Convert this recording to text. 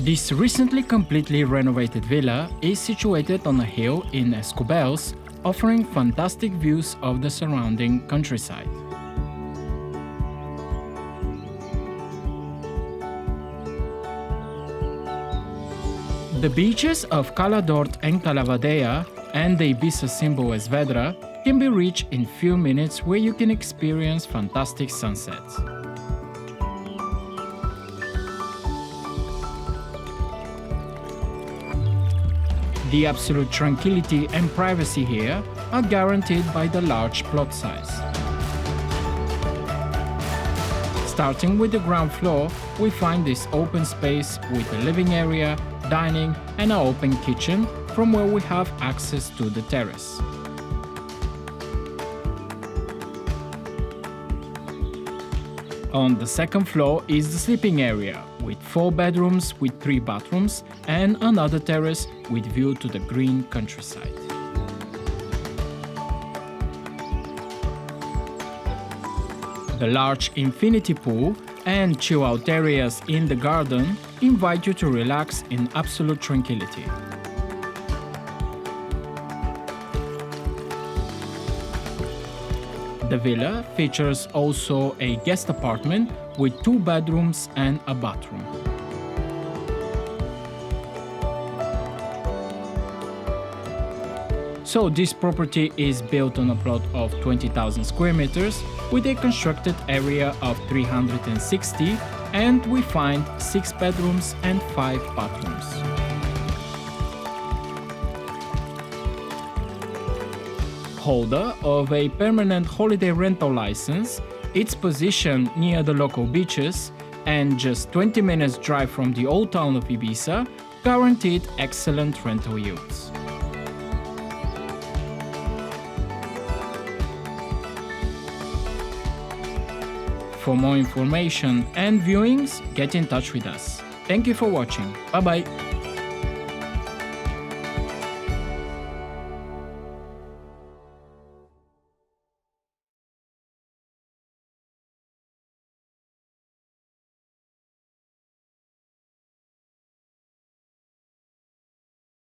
This recently completely renovated villa is situated on a hill in Es Cubells, offering fantastic views of the surrounding countryside. The beaches of Cala and Cala Vadella and the Ibiza symbol Es Vedra can be reached in few minutes, where you can experience fantastic sunsets. The absolute tranquility and privacy here are guaranteed by the large plot size. Starting with the ground floor, we find this open space with a living area, dining and an open kitchen, from where we have access to the terrace. On the second floor is the sleeping area, with 4 bedrooms with 3 bathrooms and another terrace with view to the green countryside. The large infinity pool and chill-out areas in the garden invite you to relax in absolute tranquility. The villa features also a guest apartment with 2 bedrooms and a bathroom. So this property is built on a plot of 20,000 square meters with a constructed area of 360, and we find 6 bedrooms and 5 bathrooms. Holder of a permanent holiday rental license, it's positioned near the local beaches and just 20 minutes drive from the old town of Ibiza, guaranteed excellent rental yields. For more information and viewings, get in touch with us. Thank you for watching. Bye bye.